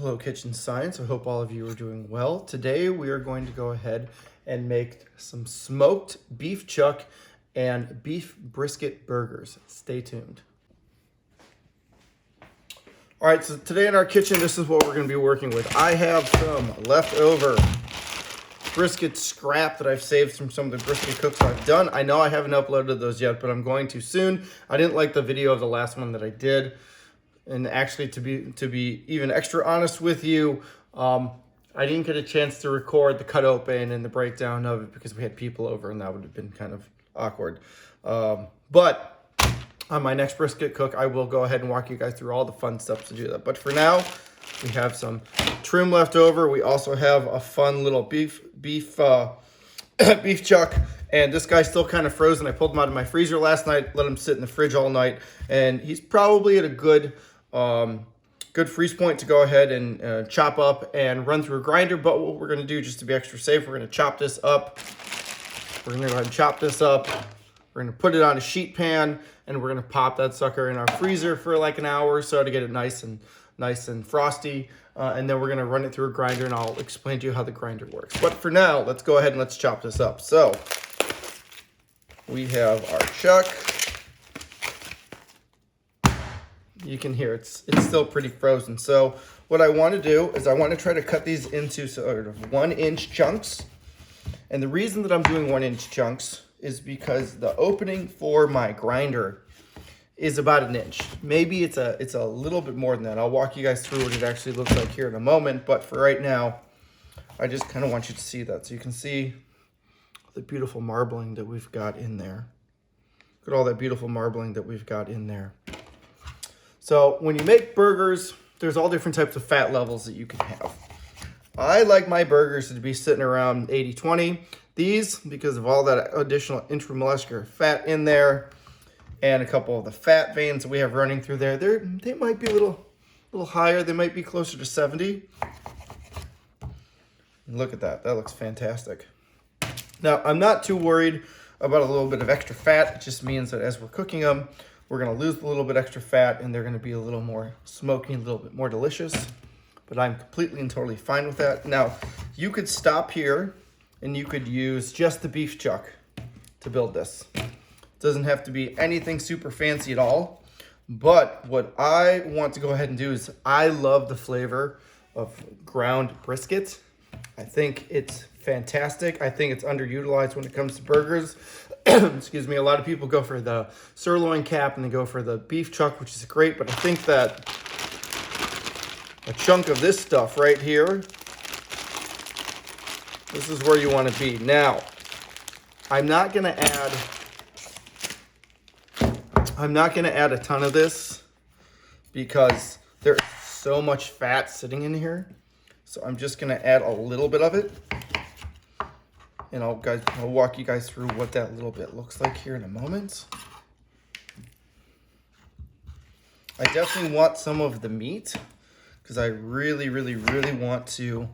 Hello Kitchen Science. I hope all of you are doing well. Today we are going to go ahead and make some smoked beef chuck and beef brisket burgers. Stay tuned. All right, so today in our kitchen, this is what we're going to be working with. I have some leftover brisket scrap that I've saved from some of the brisket cooks I've done. I know I haven't uploaded those yet, but I'm going to soon. I didn't like the video of the last one that I did. And actually, to be even extra honest with you, I didn't get a chance to record the cut open and the breakdown of it because we had people over and that would have been kind of awkward. But on my next brisket cook, I will go ahead and walk you guys through all the fun stuff to do that. But for now, we have some trim left over. We also have a fun little beef chuck. And this guy's still kind of frozen. I pulled him out of my freezer last night, let him sit in the fridge all night. And he's probably at a good freeze point to go ahead and chop up and run through a grinder. But what we're going to do, just to be extra safe, we're going to chop this up. We're going to go ahead and chop this up. We're going to put it on a sheet pan, and we're going to pop that sucker in our freezer for like an hour or so to get it nice and frosty. And then we're going to run it through a grinder, and I'll explain to you how the grinder works. But for now, let's go ahead and let's chop this up. So we have our chuck. You can hear it's still pretty frozen. So what I want to do is I want to try to cut these into sort of 1-inch chunks. And the reason that I'm doing 1-inch chunks is because the opening for my grinder is about 1 inch. Maybe it's a little bit more than that. I'll walk you guys through what it actually looks like here in a moment. But for right now, I just kind of want you to see that. So you can see the beautiful marbling that we've got in there. Look at all that beautiful marbling that we've got in there. So when you make burgers, there's all different types of fat levels that you can have. I like my burgers to be sitting around 80-20. These, because of all that additional intramuscular fat in there and a couple of the fat veins that we have running through there, they might be a little higher. They might be closer to 70. Look at that. That looks fantastic. Now, I'm not too worried about a little bit of extra fat. It just means that as we're cooking them, we're going to lose a little bit extra fat, and they're going to be a little more smoky, a little bit more delicious. But I'm completely and totally fine with that. Now, you could stop here, and you could use just the beef chuck to build this. It doesn't have to be anything super fancy at all. But what I want to go ahead and do is I love the flavor of ground brisket. I think it's fantastic. I think it's underutilized when it comes to burgers. Excuse me. A lot of people go for the sirloin cap and they go for the beef chuck, which is great. But I think that a chunk of this stuff right here, this is where you want to be. Now, I'm not going to add a ton of this because there's so much fat sitting in here. So I'm just going to add a little bit of it. And I'll walk you guys through what that little bit looks like here in a moment. I definitely want some of the meat because I really, really, really want to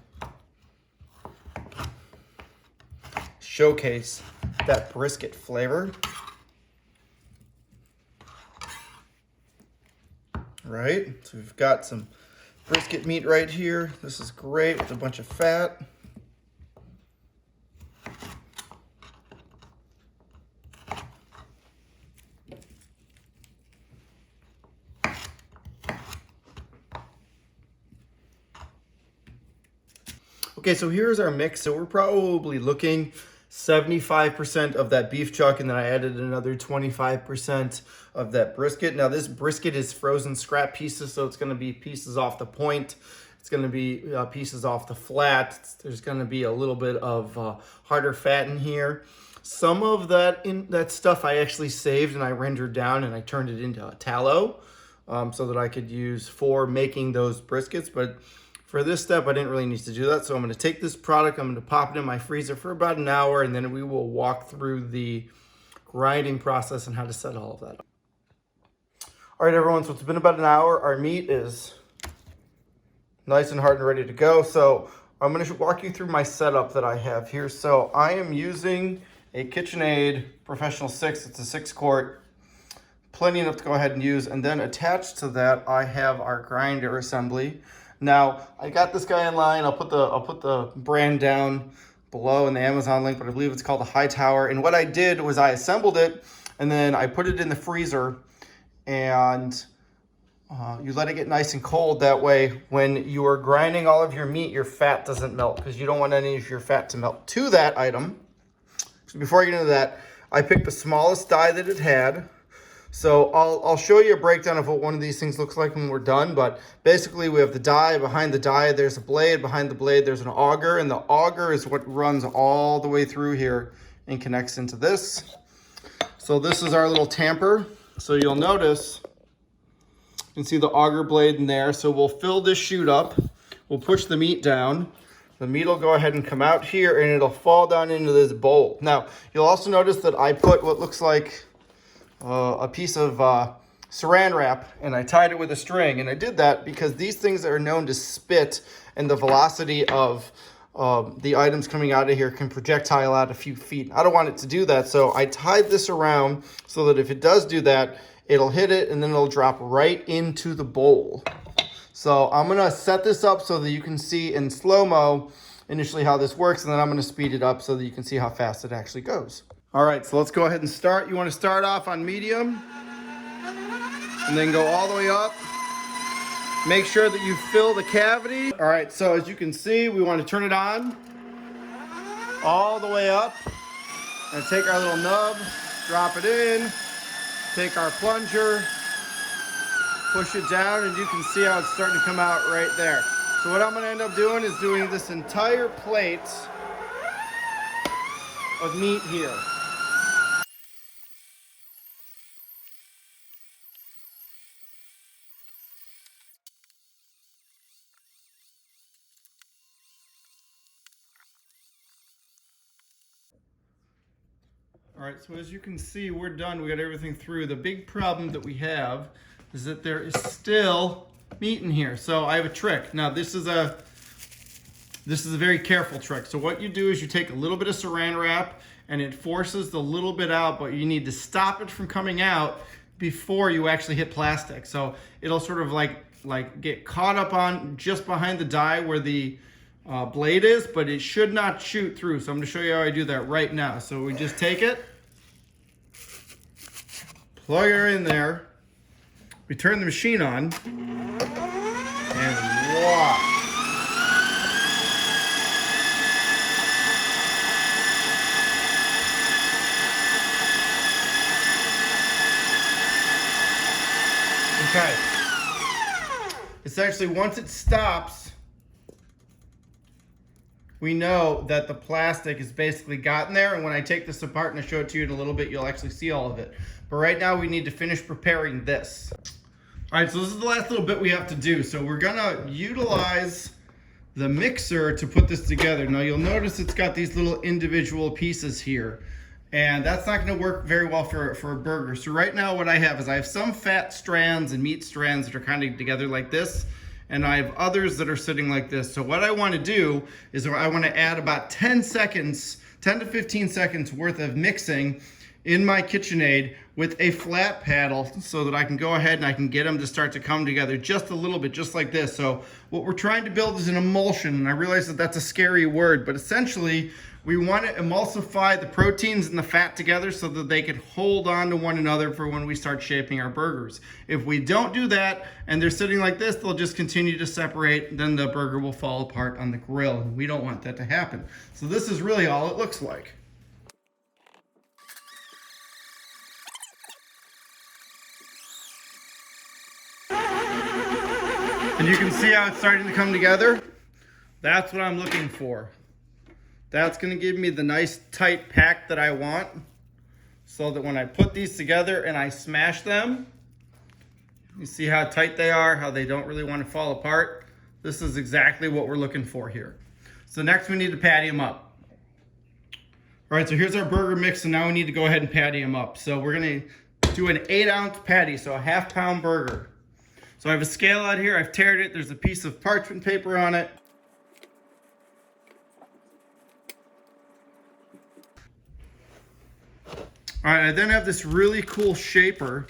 showcase that brisket flavor. Right? So we've got some brisket meat right here. This is great with a bunch of fat. Okay, so here's our mix. So we're probably looking 75% of that beef chuck, and then I added another 25% of that brisket. Now this brisket is frozen scrap pieces, so it's going to be pieces off the point. It's going to be pieces off the flat. There's going to be a little bit of harder fat in here. Some of that stuff I actually saved and I rendered down and I turned it into a tallow so that I could use for making those briskets. But for this step, I didn't really need to do that. So I'm going to take this product, I'm going to pop it in my freezer for about an hour, and then we will walk through the grinding process and how to set all of that up. All right, everyone, so it's been about an hour. Our meat is nice and hard and ready to go. So I'm going to walk you through my setup that I have here. So I am using a KitchenAid Professional 6. It's a 6-quart. Plenty enough to go ahead and use. And then attached to that, I have our grinder assembly. Now, I got this guy in line. I'll put the brand down below in the Amazon link, but I believe it's called the Hightower. And what I did was I assembled it, and then I put it in the freezer, and you let it get nice and cold. That way, when you are grinding all of your meat, your fat doesn't melt, because you don't want any of your fat to melt. To that item, so before I get into that, I picked the smallest die that it had. So I'll show you a breakdown of what one of these things looks like when we're done. But basically, we have the die. Behind the die, there's a blade. Behind the blade, there's an auger. And the auger is what runs all the way through here and connects into this. So this is our little tamper. So you'll notice, you can see the auger blade in there. So we'll fill this chute up. We'll push the meat down. The meat will go ahead and come out here, and it'll fall down into this bowl. Now, you'll also notice that I put what looks like a piece of saran wrap, and I tied it with a string. And I did that because these things are known to spit, and the velocity of the items coming out of here can projectile out a few feet. I don't want it to do that, so I tied this around so that if it does do that, it'll hit it, and then it'll drop right into the bowl. So I'm gonna set this up so that you can see in slow-mo initially how this works, and then I'm gonna speed it up so that you can see how fast it actually goes. All right, so let's go ahead and start. You wanna start off on medium, and then go all the way up. Make sure that you fill the cavity. All right, so as you can see, we wanna turn it on all the way up, and take our little nub, drop it in, take our plunger, push it down, and you can see how it's starting to come out right there. So what I'm gonna end up doing is doing this entire plate of meat here. All right, so as you can see, we're done. We got everything through. The big problem that we have is that there is still meat in here. So I have a trick. Now this is a very careful trick. So what you do is you take a little bit of saran wrap, and it forces the little bit out, but you need to stop it from coming out before you actually hit plastic. So it'll sort of like get caught up on just behind the die where the blade is, but it should not shoot through. So I'm gonna show you how I do that right now. So we just take it, plug her in there, we turn the machine on, and voila. Okay. Essentially, once it stops, we know that the plastic has basically gotten there, and when I take this apart and I show it to you in a little bit, you'll actually see all of it. But right now, we need to finish preparing this. All right, so this is the last little bit we have to do. So we're gonna utilize the mixer to put this together. Now you'll notice it's got these little individual pieces here, and that's not gonna work very well for a burger. So right now what I have is I have some fat strands and meat strands that are kind of together like this, and I have others that are sitting like this. So what I wanna do is I wanna add about 10 to 15 seconds worth of mixing in my KitchenAid with a flat paddle so that I can go ahead and I can get them to start to come together just a little bit, just like this. So what we're trying to build is an emulsion, and I realize that that's a scary word, but essentially we want to emulsify the proteins and the fat together so that they can hold on to one another for when we start shaping our burgers. If we don't do that and they're sitting like this, they'll just continue to separate, then the burger will fall apart on the grill, and we don't want that to happen. So this is really all it looks like. And you can see how it's starting to come together. That's what I'm looking for. That's gonna give me the nice tight pack that I want, so that when I put these together and I smash them, you see how tight they are, how they don't really want to fall apart. This is exactly what we're looking for here. So next we need to patty them up. All right, so here's our burger mix, and now we need to go ahead and patty them up. So we're gonna do an 8-ounce patty, so a half-pound burger. So I have a scale out here, I've tared it, there's a piece of parchment paper on it. All right, I then have this really cool shaper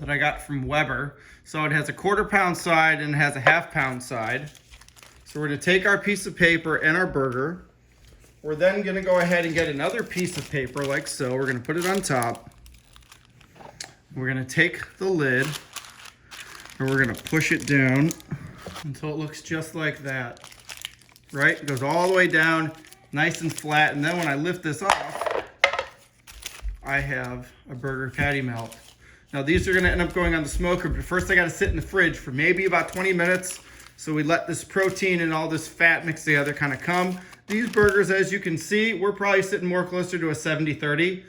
that I got from Weber. So it has a 1/4 pound side and it has a 1/2 pound side. So we're gonna take our piece of paper and our burger. We're then gonna go ahead and get another piece of paper like so. We're gonna put it on top. We're gonna take the lid and we're gonna push it down until it looks just like that. Right? It goes all the way down, nice and flat. And then when I lift this off, I have a burger patty melt. Now these are gonna end up going on the smoker, but first I gotta sit in the fridge for maybe about 20 minutes. So we let this protein and all this fat mix together kind of come. These burgers, as you can see, we're probably sitting more closer to a 70-30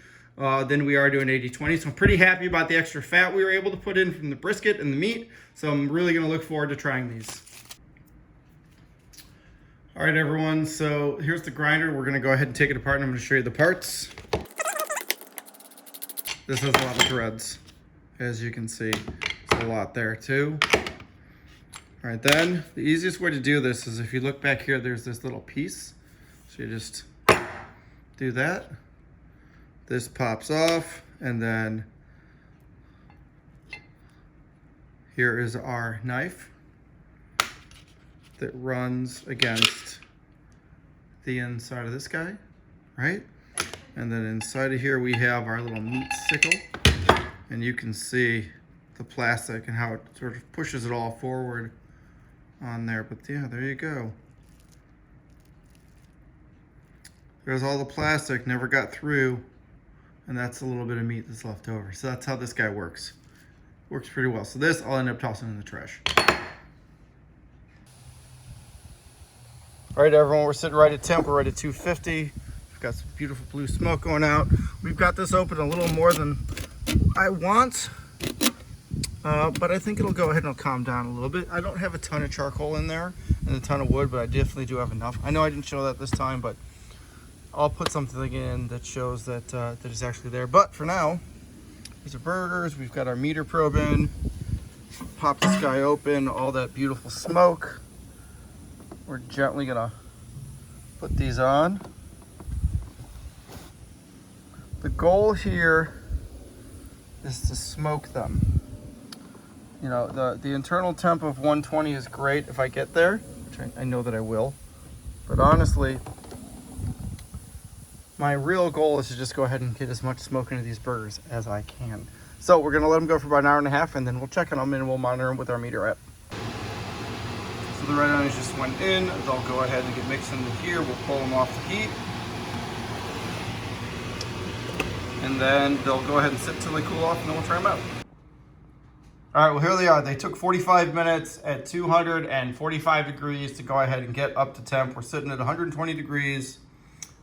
than we are to an 80-20. So I'm pretty happy about the extra fat we were able to put in from the brisket and the meat. So I'm really gonna look forward to trying these. All right, everyone, so here's the grinder. We're gonna go ahead and take it apart and I'm gonna show you the parts. This has a lot of threads, as you can see. There's a lot there too. All right, then the easiest way to do this is if you look back here, there's this little piece. So you just do that. This pops off, and then here is our knife that runs against the inside of this guy, right? And then inside of here we have our little meat sickle, and you can see the plastic and how it sort of pushes it all forward on there. But yeah, there you go. There's all the plastic, never got through, and that's a little bit of meat that's left over. So that's how this guy works. Works pretty well. So this I'll end up tossing in the trash. All right, everyone, we're sitting right at temp. We're right at 250. We've got some beautiful blue smoke going out. We've got this open a little more than I want, but I think it'll go ahead and it'll calm down a little bit. I don't have a ton of charcoal in there and a ton of wood, but I definitely do have enough. I know I didn't show that this time, but I'll put something in that shows that that is actually there. But for now, these are burgers. We've got our meter probe in. Pop this guy open, all that beautiful smoke. We're gently gonna put these on. The goal here is to smoke them. You know, the internal temp of 120 is great if I get there, which I know that I will. But honestly, my real goal is to just go ahead and get as much smoke into these burgers as I can. So we're gonna let them go for about 1.5 hours, and then we'll check on them and we'll monitor them with our meter app. So the red onions just went in. They'll go ahead and get mixed into here. We'll pull them off the heat. And then they'll go ahead and sit till they cool off, and then we'll try them out. All right, well, here they are. They took 45 minutes at 245 degrees to go ahead and get up to temp. We're sitting at 120 degrees.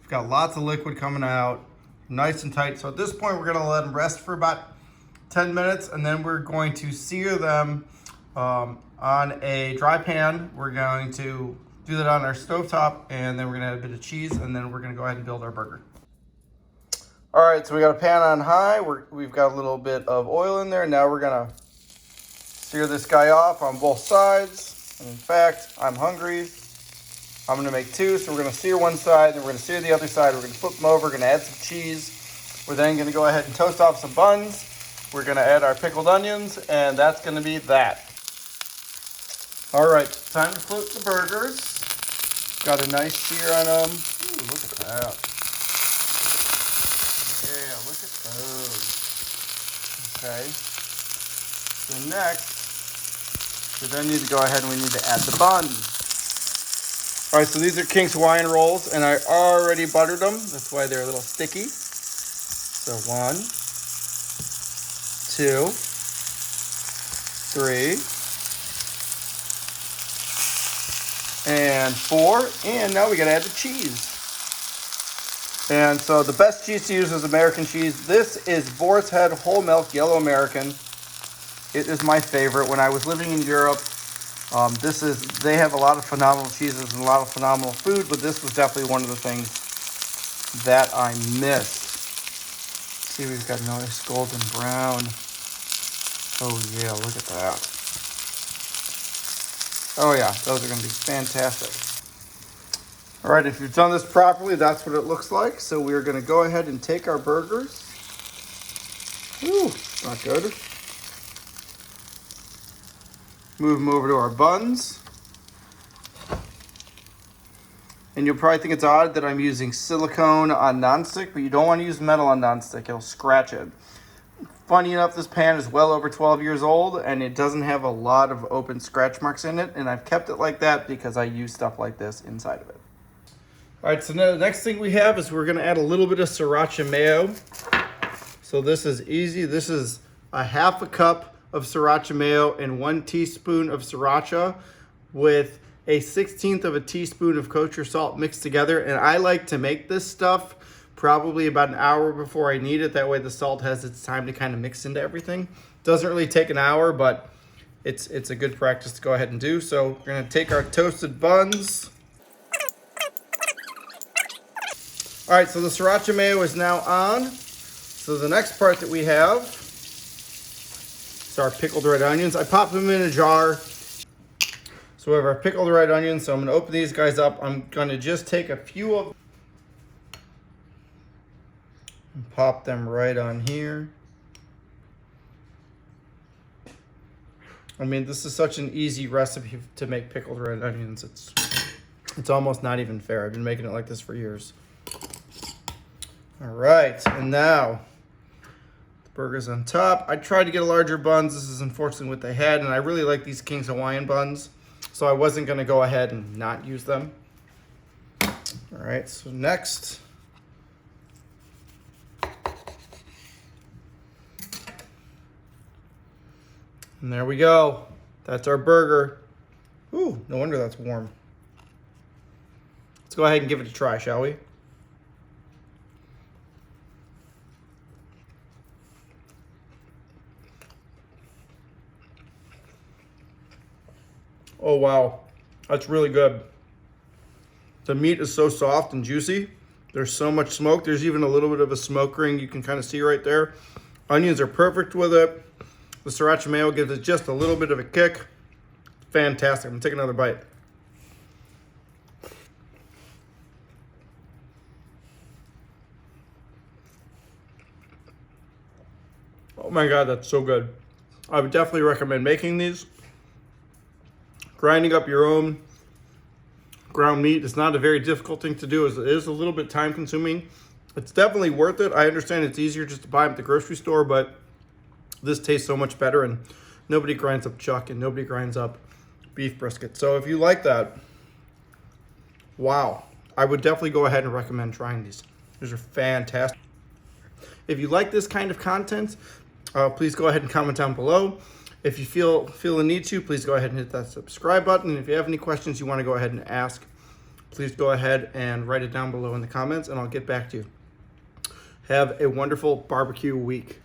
We've got lots of liquid coming out, nice and tight. So at this point, we're gonna let them rest for about 10 minutes, and then we're going to sear them on a dry pan. We're going to do that on our stovetop, and then we're gonna add a bit of cheese, and then we're gonna go ahead and build our burger. All right, so we got a pan on high. We've got a little bit of oil in there. Now we're gonna sear this guy off on both sides. And in fact, I'm hungry. I'm gonna make two, so we're gonna sear one side, then we're gonna sear the other side. We're gonna flip them over, we're gonna add some cheese. We're then gonna go ahead and toast off some buns. We're gonna add our pickled onions, and that's gonna be that. All right, time to flip the burgers. Got a nice sear on them. Ooh, look at that. Yeah, look at those. Okay. So next, we then need to go ahead and we need to add the buns. All right, so these are King's Hawaiian rolls, and I already buttered them. That's why they're a little sticky. So 1, 2, 3, and 4, and now we gotta add the cheese. And so the best cheese to use is American cheese. This is Boar's Head Whole Milk Yellow American. It is my favorite. When I was living in Europe, they have a lot of phenomenal cheeses and a lot of phenomenal food, but this was definitely one of the things that I missed. See, we've got nice golden brown. Oh yeah, look at that. Oh yeah, those are gonna be fantastic. All right, if you've done this properly, that's what it looks like. So we're gonna go ahead and take our burgers. Ooh, not good. Move them over to our buns. And you'll probably think it's odd that I'm using silicone on nonstick, but you don't want to use metal on nonstick. It'll scratch it. Funny enough, this pan is well over 12 years old, and it doesn't have a lot of open scratch marks in it, and I've kept it like that because I use stuff like this inside of it. All right, so now the next thing we have is we're going to add a little bit of sriracha mayo. So this is easy. This is a half a cup of sriracha mayo and 1 teaspoon of sriracha with a 1/16 of a teaspoon of kosher salt mixed together. And I like to make this stuff probably about an hour before I need it. That way the salt has its time to kind of mix into everything. Doesn't really take an hour, but it's a good practice to go ahead and do. So we're gonna take our toasted buns. All right, so the sriracha mayo is now on. So the next part that we have is our pickled red onions. I popped them in a jar. So we have our pickled red onions. So I'm gonna open these guys up. I'm gonna just take a few of them and pop them right on here. I mean, this is such an easy recipe to make pickled red onions. It's almost not even fair. I've been making it like this for years. All right, and now the burgers on top. I tried to get a larger buns. This is unfortunately what they had, and I really like these King's Hawaiian buns, so I wasn't gonna go ahead and not use them. All right, so next, and there we go. That's our burger. Ooh, no wonder that's warm. Let's go ahead and give it a try, shall we? Oh, wow. That's really good. The meat is so soft and juicy. There's so much smoke. There's even a little bit of a smoke ring you can kind of see right there. Onions are perfect with it. The sriracha mayo gives it just a little bit of a kick. Fantastic. I'm gonna take another bite. Oh my God, that's so good. I would definitely recommend making these. Grinding up your own ground meat is not a very difficult thing to do, as it is a little bit time consuming. It's definitely worth it. I understand it's easier just to buy them at the grocery store, but this tastes so much better, and nobody grinds up chuck and nobody grinds up beef brisket. So if you like that, wow, I would definitely go ahead and recommend trying these. These are fantastic. If you like this kind of content, please go ahead and comment down below. If you feel the need to, please go ahead and hit that subscribe button. And if you have any questions you want to go ahead and ask, please go ahead and write it down below in the comments, and I'll get back to you. Have a wonderful barbecue week.